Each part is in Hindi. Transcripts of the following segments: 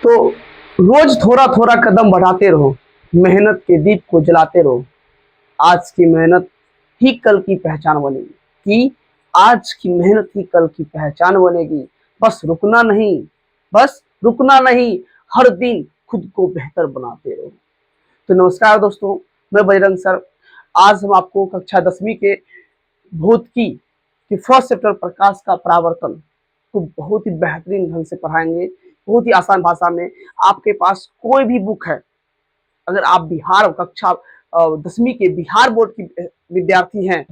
तो रोज थोड़ा थोड़ा कदम बढ़ाते रहो, मेहनत के दीप को जलाते रहो। आज की मेहनत ही कल की पहचान बनेगी। कि आज की मेहनत ही कल की पहचान बनेगी। बस रुकना नहीं, बस रुकना नहीं, हर दिन खुद को बेहतर बनाते रहो। तो नमस्कार दोस्तों, मैं बजरंग सर। आज हम आपको कक्षा 10वीं के भौतिकी की फर्स्ट चैप्टर प्रकाश का परावर्तन को बहुत ही बेहतरीन ढंग से पढ़ाएंगे, बहुत ही आसान भाषा में। आपके पास कोई भी बुक है, अगर आप बिहार कक्षा 10वीं के बिहार बोर्ड की विद्यार्थी हैं,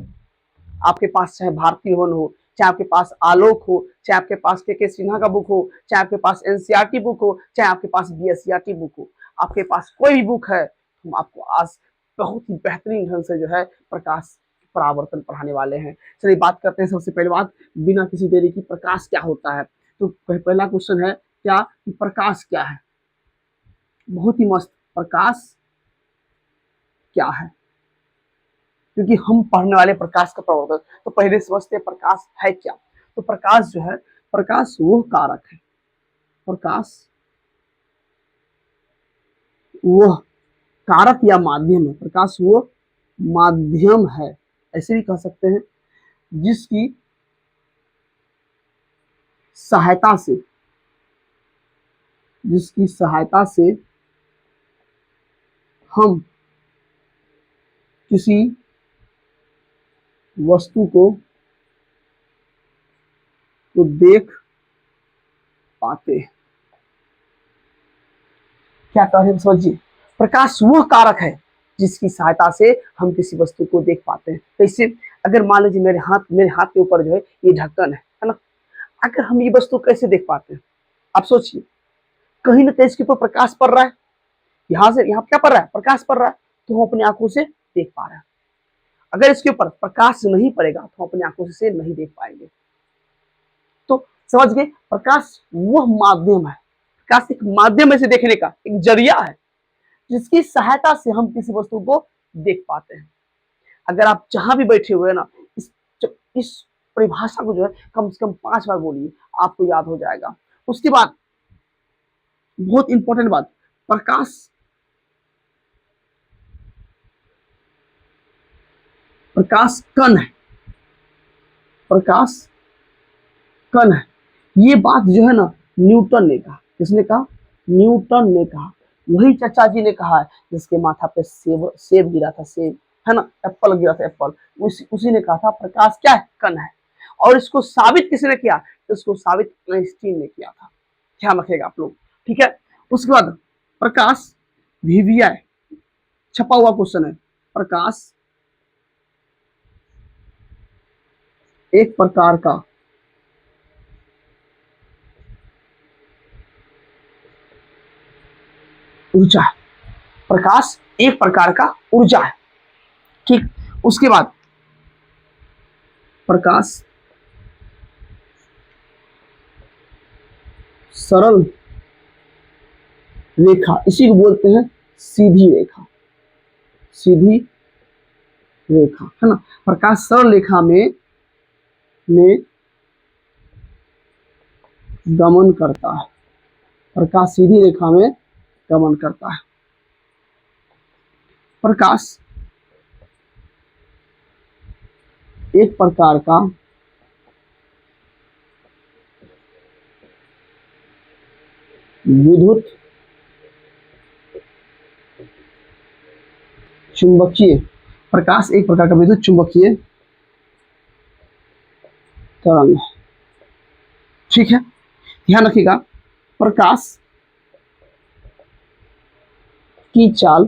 आपके पास चाहे भारतीय वन हो, चाहे आपके पास आलोक हो, चाहे आपके पास के सिन्हा का बुक हो, चाहे आपके पास एनसीईआरटी बुक हो, चाहे आपके पास बीएससीईआरटी बुक हो, आपके पास कोई भी बुक है, हम आपको आज बहुत ही बेहतरीन ढंग से जो है प्रकाश परावर्तन पढ़ाने वाले हैं। चलिए बात करते हैं। सबसे पहली बात, बिना किसी देरी की, प्रकाश क्या होता है। तो पहला क्वेश्चन है क्या, कि प्रकाश क्या है। बहुत ही मस्त, प्रकाश क्या है, क्योंकि हम पढ़ने वाले प्रकाश का प्रवर्तन। तो पहले समझते हैं प्रकाश है क्या। तो प्रकाश जो है, प्रकाश वो कारक है, प्रकाश वह कारक या माध्यम है, प्रकाश वो माध्यम है, ऐसे भी कह सकते हैं, जिसकी सहायता से, जिसकी सहायता से हम किसी वस्तु को देख पाते हैं। क्या कह रहे हैं समझिए। प्रकाश वह कारक है जिसकी सहायता से हम किसी वस्तु को देख पाते हैं। कैसे, अगर मान लीजिए मेरे हाथ के ऊपर जो है ये ढक्कन है ना, अगर हम ये वस्तु कैसे देख पाते हैं, आप सोचिए। कहीं ना कहीं इसके ऊपर प्रकाश पड़ रहा है, यहाँ से यहाँ क्या पड़ रहा है, प्रकाश पड़ रहा है, तो हम अपनी आंखों से देख पा रहे हैं। अगर इसके ऊपर प्रकाश नहीं पड़ेगा तो हम अपनी आंखों से नहीं देख पाएंगे। तो समझ गए, प्रकाश वह माध्यम है, प्रकाश एक माध्यम है से देखने का, एक जरिया है, जिसकी सहायता से हम किसी वस्तु को देख पाते हैं। अगर आप जहां भी बैठे हुए हैं ना, इस परिभाषा को जो है कम से कम 5 बार बोलिए, आपको याद हो जाएगा। उसके बाद बहुत इंपॉर्टेंट बात, प्रकाश प्रकाश कण है, प्रकाश कण है। ये बात जो है ना न्यूटन ने कहा। किसने कहा, न्यूटन ने कहा। वही चाचा जी ने कहा है जिसके माथा पे सेब गिरा था, सेब है ना, एप्पल गिरा था, एप्पल, उसी ने कहा था प्रकाश क्या है, कण है। और इसको साबित किसने किया, तो इसको साबित आइंस्टीन ने किया था। ध्यान रखिएगा आप लोग, ठीक है। उसके बाद प्रकाश वीवीआई, छपा हुआ क्वेश्चन है। प्रकाश एक प्रकार का ऊर्जा है, प्रकाश एक प्रकार का ऊर्जा है, ठीक। उसके बाद प्रकाश सरल रेखा, इसी को बोलते हैं सीधी रेखा, सीधी रेखा है ना। प्रकाश सरल रेखा में गमन करता है, प्रकाश सीधी रेखा में गमन करता है। प्रकाश एक प्रकार का विद्युत चुंबकीय, प्रकाश एक प्रकार का विद्युत चुंबकीय तरंग है, ठीक है। ध्यान रखिएगा, प्रकाश की चाल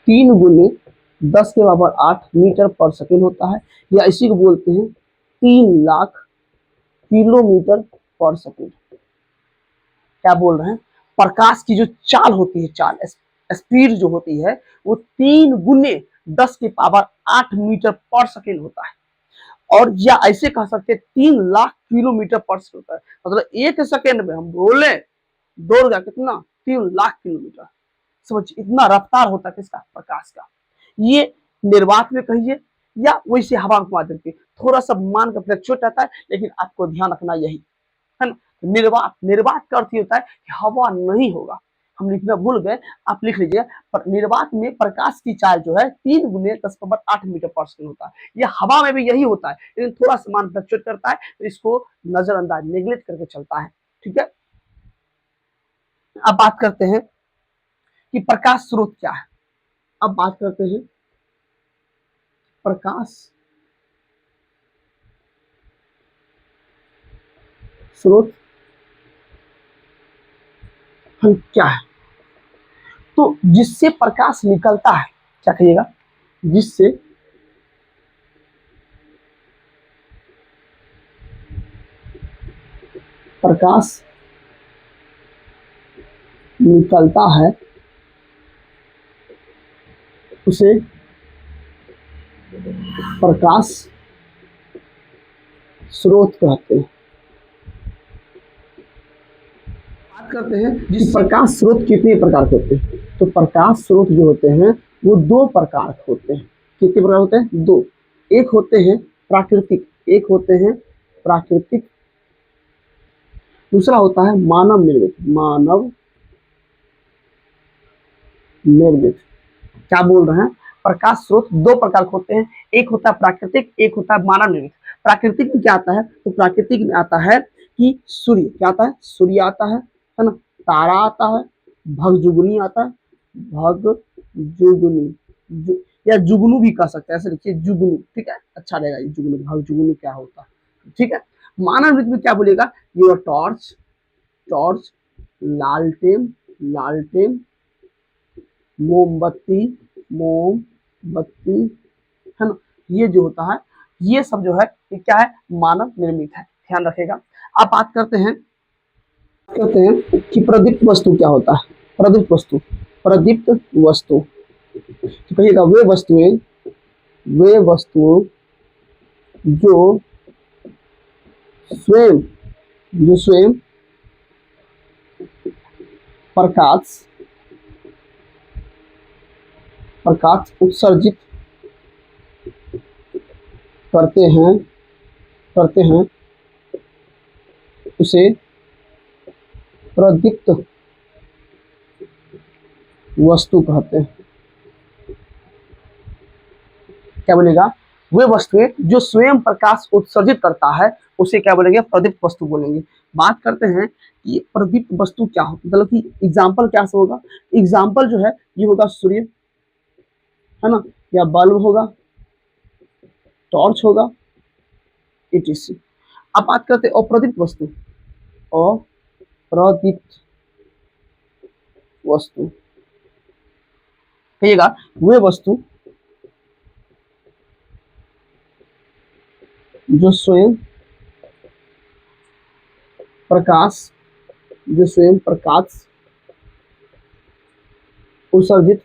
3 गुने 10 के पावर 8 मीटर पर सेकेंड होता है, या इसी को बोलते हैं 3 लाख किलोमीटर पर सेकेंड। क्या बोल रहे हैं, प्रकाश की जो चाल होती है, चाल स्पीड जो होती है, वो 3 गुने 10 के पावर 8 मीटर पर सेकेंड होता है। और या ऐसे कह सकते हैं 3 लाख किलोमीटर पर सेकेंड होता है। मतलब 1 सेकेंड में हम बोले दौड़ गया कितना, 3 लाख किलोमीटर। समझिए इतना रफ्तार होता है किसका, प्रकाश का। ये निर्वात में कहिए या वैसे हवा के माध्यम से थोड़ा सा मान का फ्लक्चुएट रहता है, लेकिन आपको ध्यान रखना यही है ना। निर्वात, निर्वात का अर्थ ये होता है कि हवा नहीं होगा। हम लिखना भूल गए, आप लिख लीजिए। पर निर्वात में प्रकाश की चाल जो है 3 गुने 10⁻8 मीटर पर सेकंड होता है। ये हवा में भी यही होता है, लेकिन थोड़ा समान फ्लक्चुएट करता है, तो इसको नजरअंदाज नेग्लेक्ट करके चलता है। ठीक है, अब बात करते हैं कि प्रकाश स्रोत क्या है। अब बात करते हैं प्रकाश स्रोत हम क्या है। तो जिससे प्रकाश निकलता है, क्या कहिएगा, जिससे प्रकाश निकलता है उसे प्रकाश स्रोत कहते हैं। बात करते हैं जिस प्रकाश स्रोत कितने प्रकार के होते हैं। तो प्रकाश स्रोत जो होते हैं वो 2 प्रकार के होते हैं। कितने प्रकार होते हैं? 2। एक होते हैं प्राकृतिक, एक होते हैं प्राकृतिक, दूसरा होता है मानव निर्मित। मानव निर्मित। क्या बोल रहे हैं? प्रकाश स्रोत 2 प्रकार के होते हैं, एक होता है प्राकृतिक, एक होता है मानव निर्मित। प्राकृतिक में क्या आता है? तो प्राकृतिक में आता है कि सूर्य, क्या आता है? सूर्य आता है ना, तारा आता है, भगजुगनी आता है, भगजुगनी या जुगनू भी कह सकते हैं, ऐसे लिखिए जुगनू। ठीक है, अच्छा रहेगा ये जुगनू। भगजुगनू क्या होता है? ठीक है। मानव निर्मित में क्या बोलेगा? योर टॉर्च, टॉर्च, लालटेन, लालटेन, मोमबत्ती, मोमबत्ती, है ना। ये जो होता है, ये सब जो है ये क्या है? मानव निर्मित है, ध्यान रखेगा। अब बात करते हैं कि प्रदीप्त वस्तु क्या होता है। प्रदीप्त वस्तु, प्रदीप्त वस्तु तो कहिएगा वे वस्तुएं जो स्वयं जो स्वयं प्रकाश प्रकाश उत्सर्जित करते हैं उसे प्रदीप्त वस्तु कहते हैं। क्या बोलेगा? वे वस्तुएं जो स्वयं प्रकाश उत्सर्जित करता है उसे क्या बोलेंगे? प्रदीप्त वस्तु बोलेंगे। बात करते हैं कि प्रदीप्त वस्तु क्या हो, मतलब कि एग्जाम्पल क्या से होगा। एग्जाम्पल जो है ये होगा सूर्य, है ना, या बल्ब होगा, टॉर्च होगा, etc। अब बात करते हैं अप्रदीप्त वस्तु। अप्रदीप्त वस्तु कहिएगा वे वस्तु जो स्वयं प्रकाश जो स्वयं प्रकाश उत्सर्जित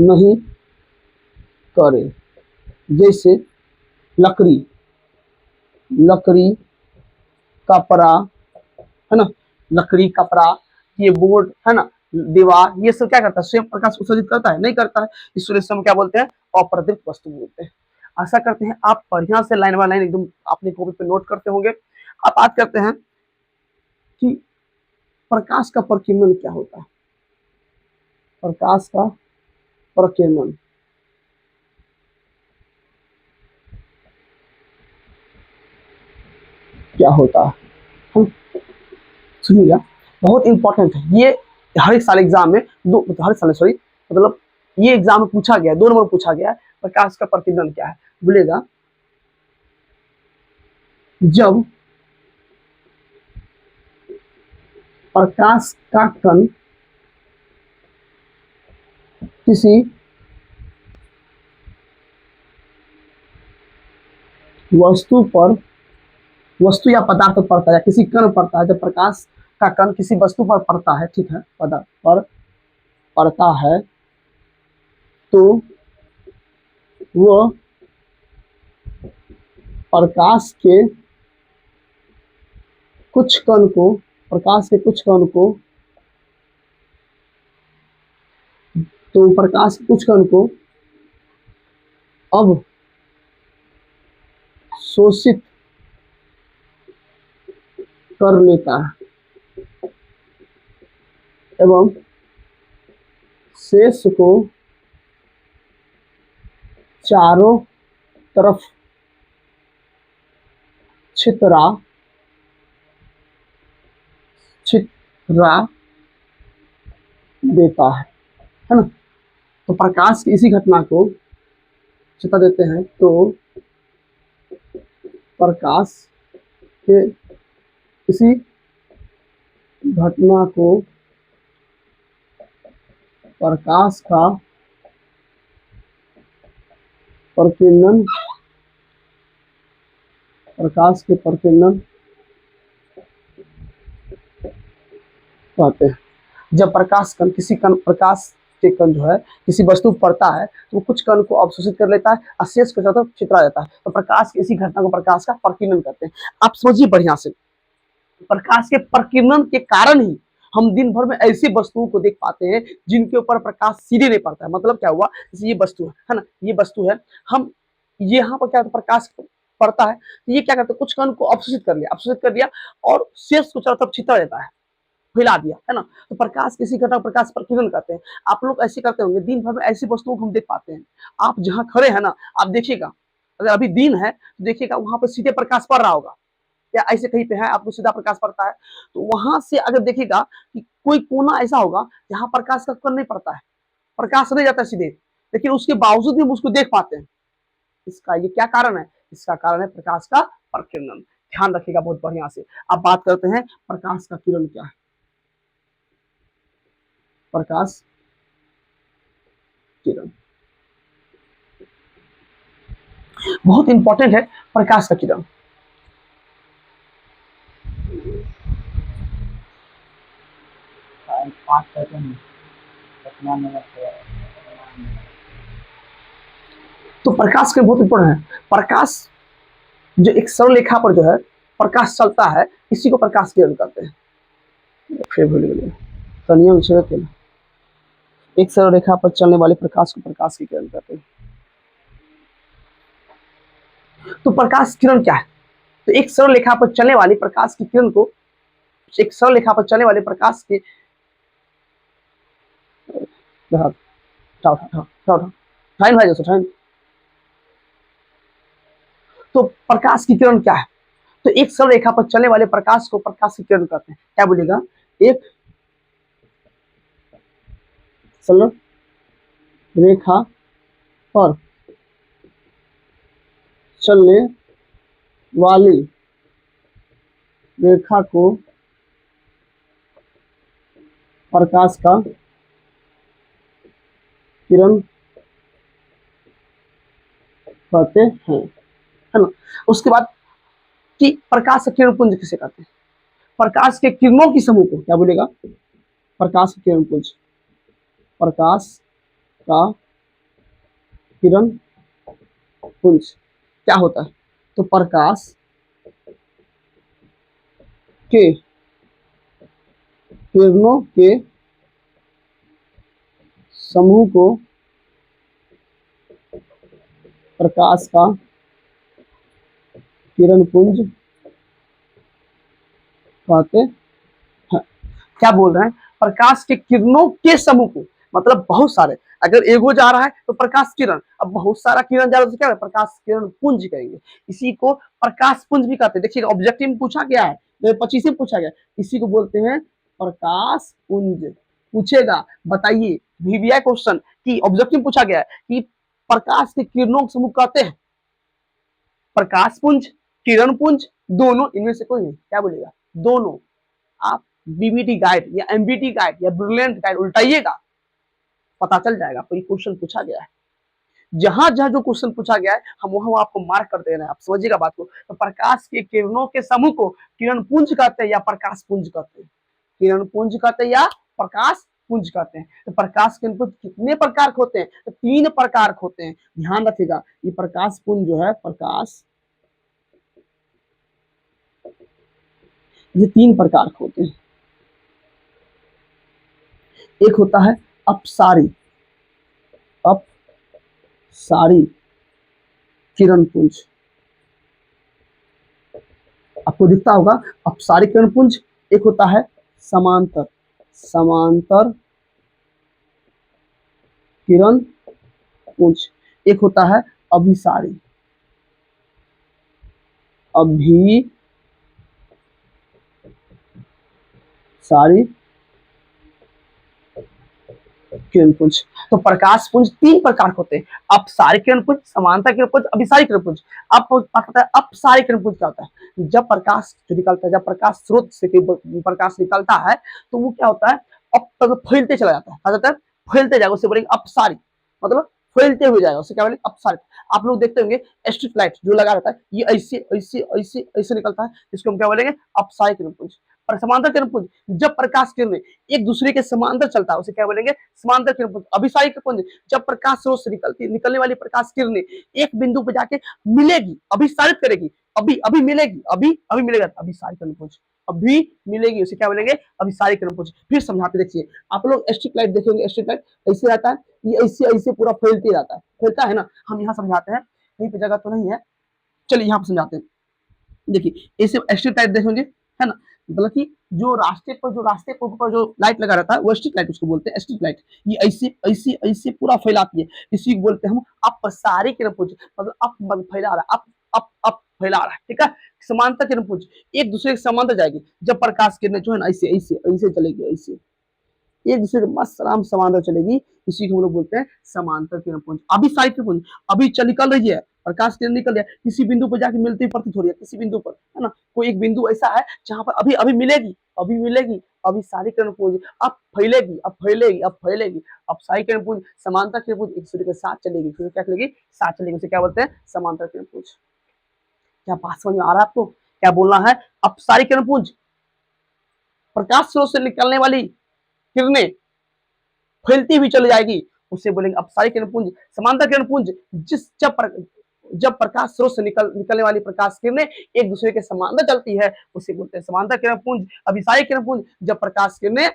नहीं करे, जैसे लकड़ी, लकड़ी, कपड़ा, है ना, लकड़ी, कपड़ा, ये बोर्ड, है ना, दीवार, ये सब क्या करता है? स्वयं प्रकाश उत्सर्जित करता है? नहीं करता है। इस वजह से हम क्या बोलते हैं? अप्रदीप्त वस्तु बोलते हैं। आशा करते हैं आप बढ़िया से लाइन बाय लाइन एकदम अपने कॉपी पे नोट करते होंगे। अब बात करते हैं कि प्रकाश का प्रकीर्णन क्या होता है। प्रकाश का प्रकीर्णन क्या होता है? सुनिएगा, बहुत इंपॉर्टेंट है ये। हर एक साल एग्जाम में हर साल सॉरी, मतलब ये एग्जाम में पूछा गया है, 2 नंबर पूछा गया है। प्रकाश का प्रकीर्णन क्या है? बोलेगा जब प्रकाश का कण किसी वस्तु पर, वस्तु या पदार्थ पर पड़ता है या किसी कण पड़ता है, जब प्रकाश का कण किसी वस्तु पर पड़ता है, ठीक है, पदार्थ पर पड़ता है, तो वह प्रकाश के कुछ कण को प्रकाश के कुछ कण को तो प्रकाश के कुछ कण को अब शोषित कर लेता है एवं शेष को चारों तरफ छितरा छितरा देता है ना। तो प्रकाश की इसी घटना को छितरा देते हैं, तो प्रकाश के इसी घटना को प्रकाश का प्रकीर्णन, प्रकाश के प्रकीर्णन कहते हैं। जब प्रकाश कण किसी कण प्रकाश के कण जो है किसी वस्तु पर पड़ता है तो वो कुछ कण को अवशोषित कर लेता है, अशेष को चारों तरफ छितरा देता है। तो प्रकाश की इसी घटना को प्रकाश का प्रकीर्णन कहते हैं। आप समझिए बढ़िया से, प्रकाश के प्रकीर्णन के कारण ही हम दिन भर में ऐसी वस्तुओं को देख पाते हैं जिनके ऊपर प्रकाश सीधे नहीं पड़ता है। मतलब क्या हुआ, जैसे ये वस्तु है ना, ये वस्तु है, हम यहाँ पर क्या होता है, प्रकाश पड़ता है तो ये क्या करते हैं, कुछ कण को अवशोषित कर लिया और शेष को चारों तरफ छितरा देता है, फैला दिया, है ना। तो प्रकाश किसी घटना प्रकाश प्रकीर्णन करते हैं। आप लोग ऐसे करते होंगे, दिन भर में ऐसी वस्तुओं को हम देख पाते हैं। आप जहाँ खड़े हैं ना, आप देखिएगा, अगर अभी दिन है तो देखिएगा वहां पर सीधे प्रकाश पड़ रहा होगा, या ऐसे कहीं पे है आपको सीधा प्रकाश पड़ता है, तो वहां से अगर देखिएगा कि कोई कोना ऐसा होगा जहां प्रकाश का कण नहीं पड़ता है, प्रकाश नहीं जाता सीधे, लेकिन उसके बावजूद भी हम उसको देख पाते हैं। इसका ये क्या कारण है, इसका कारण है प्रकाश का प्रकीर्णन। ध्यान रखिएगा बहुत बढ़िया से। अब बात करते हैं प्रकाश का किरण क्या है। प्रकाश किरण बहुत इंपॉर्टेंट है। प्रकाश का किरण तो प्रकाश के बहुत इंपॉर्टेंट है। प्रकाश जो एक सरल रेखा पर जो है प्रकाश चलता है, इसी को प्रकाश किरण कहते हैं। फिर भूल गए संयम से, एक सरल रेखा पर चलने वाले प्रकाश को प्रकाश की किरण कहते हैं। तो प्रकाश किरण क्या है, तो एक सरल रेखा पर चलने वाली प्रकाश की किरण को, एक सरल रेखा पर चलने वाले प्रकाश के तो प्रकाश की किरण क्या है, तो एक सरल रेखा पर चलने वाले प्रकाश को प्रकाश की किरण कहते हैं। क्या बोलेगा, एक सरल रेखा पर चलने वाली रेखा को प्रकाश का किरण कहते हैं, है ना। उसके बाद कि प्रकाश का किरण पुंज किसे कहते हैं, प्रकाश के किरणों की समूह को क्या बोलेगा, प्रकाश का किरण पुंज, प्रकाश का किरण पुंज क्या होता है, तो प्रकाश के किरणों के समूह को प्रकाश का किरण पुंज कहते हैं। क्या बोल रहे हैं, प्रकाश के किरणों के समूह को, मतलब बहुत सारे, अगर एगो जा रहा है तो प्रकाश किरण, अब बहुत सारा किरण जा रहा है तो क्या है, प्रकाश किरण पुंज कहेंगे। इसी को प्रकाश पुंज भी कहते हैं। देखिए ऑब्जेक्टिव में पूछा गया है, 25 में पूछा गया, इसी को बोलते हैं प्रकाश पुंज। पूछेगा बताइए वीवीआई क्वेश्चन की ऑब्जेक्टिव पूछा गया है कि प्रकाश के किरणों के समूह कहते हैं प्रकाश पुंज, किरण पुंज, दोनों, इनमें से कोई नहीं, क्या बोलेगा, दोनों। आप बीबीटी गाइड या एमबीटी गाइड या ब्रिलियंट गाइड उल्टाइएगा, पता चल जाएगा कोई क्वेश्चन पूछा गया है। जहां जहां जो क्वेश्चन पूछा गया है हम वहां आपको मार्क कर दे रहे हैं, आप समझिएगा बात को। तो प्रकाश के किरणों के समूह को किरण पुंज कहते हैं या प्रकाश पुंज कहते हैं, किरण पुंज कहते हैं या प्रकाश पुंज कहते हैं। तो प्रकाश के इनपुट कितने प्रकार के होते हैं, तो 3 प्रकार के होते हैं। ध्यान रखिएगा, ये प्रकाश पुंज जो है, प्रकाश ये 3 प्रकार के होते हैं। एक होता है अपसारी, अपसारी किरण पुंज, आपको दिखता होगा अपसारी किरण पुंज, एक होता है समांतर समांतर किरण पुंज, एक होता है अभिसारी अभिसारी किरण पुंज। तो प्रकाश पुंज तीन प्रकार के होते हैं, अपसारी किरण पुंज, समांतर किरण पुंज, अभिसारी किरण पुंज। अब पता है अपसारी किरण पुंज क्या होता है? जब प्रकाश जो निकलता है, जब प्रकाश स्रोत से प्रकाश निकलता है तो वो क्या होता है, अब तक फैलते चला जाता है, क्या होता है, फैलते जाएगा, उसे बोलेंगे अपसारी, मतलब फैलते हुए जाएगा, उसे क्या बोलेंगे अपसारी। आप लोग देखते होंगे स्ट्रीट लाइट जो लगा रहता है, ये ऐसे ऐसे ऐसे ऐसे निकलता है, इसको हम क्या बोलेंगे, अपसारी किरण पुंज। और समांतर किरण पुंज, जब प्रकाश किरण एक दूसरे के समांतर चलता है, उसे क्या बोलेंगे, समांतर किरण पुंज। अभिसारी किरण पुंज, जब प्रकाश स्रोत से निकलने वाली प्रकाश किरणें एक बिंदु पर जाके मिलेगी, अभिसारित करेगी, अभी अभी मिलेगी, अभी अभी मिलेगा, अभिसारी किरण पुंज, अभी मिलेगी, उसे क्या बोलेंगे, अभिसारी किरण पुंज। फिर समझाते देखिए, आप लोग स्ट्रीट लाइट देखेंगे, स्ट्रीट लाइट ऐसे रहता है, ये ऐसे ऐसे पूरा फैलते रहता है, फैलता है ना। हम यहाँ समझाते हैं, कहीं पे जगह तो नहीं है, चलिए यहाँ पर समझाते हैं। देखिए ऐसे स्ट्रीट लाइट देखेंगे, है ना, मतलब कि जो रास्ते पर ऊपर जो लाइट लगा रहता है वो स्ट्रीट लाइट उसको बोलते हैं, स्ट्रीट लाइट। ये ऐसे ऐसे ऐसे पूरा फैलाती है, इसी को बोलते हैं हम अपसारी किरण पुंज, मतलब अप फैला रहा है, अप फैला रहा है, ठीक है। समांतर किरण पुंज, एक दूसरे के समांतर जाएगी, जब प्रकाश किरणें जो है ना ऐसे ऐसे ऐसे चलेगी, ऐसे एक दूसरे के मस्त आराम समांतर चलेगी, इसी को हम लोग बोलते हैं समांतर किरण पुंज। अभी साइड किरण पुंज, अभी चल निकल रही है, प्रकाश किरण निकल रही है, किसी बिंदु पर जाके मिलती प्रतीत हो रही है, किसी बिंदु पर, है ना, कोई एक बिंदु ऐसा है जहां पर अभी अभी मिलेगी, अभी मिलेगी, अभी सारी किरण पुंज अब फैलेगी, अब फैलेगी, अब फैलेगी, अब सारी किरण पुंज, समांतर किरण पुंज एक दूसरे के साथ चलेगी, फिर क्या चलेगी, साथ चलेगी, उसे क्या बोलते हैं, समांतर किरण पुंज। क्या बात समझ में आ रहा है आपको, क्या बोलना है, अब सारी किरण पुंज, प्रकाश स्रोत से निकलने वाली किरणें फैलती हुई चली जाएगी, उसे बोलेंगे अपसारी किरण पुंज। समांतर किरण पुंज, जिस जब प्रकाश स्रोत से निकलने वाली प्रकाश किरणें एक दूसरे के समांतर चलती है, उसे बोलते हैं समांतर किरण पुंज। अभिसारी किरण पुंज, जब प्रकाश किरणें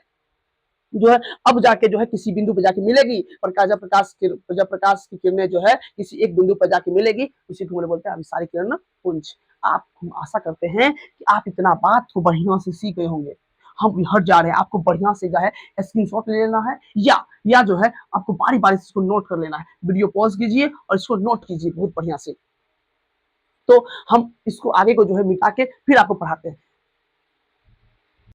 जो है अब जाके जो है किसी बिंदु पर जाके मिलेगी, जब प्रकाश की किरणें जो है किसी एक बिंदु पर जाके मिलेगी, उसी को हम बोलते हैं अभिसारी किरण पुंज। आप, हम आशा करते हैं कि आप इतना बात को बढ़िया से सीख गए होंगे। हम हट जा रहे हैं, आपको बढ़िया से जो है स्क्रीनशॉट ले लेना है, या जो है आपको बारी बारी से इसको नोट कर लेना है। वीडियो पॉज कीजिए और इसको नोट कीजिए बहुत बढ़िया से। तो हम इसको आगे को जो है मिटा के फिर आपको पढ़ाते हैं।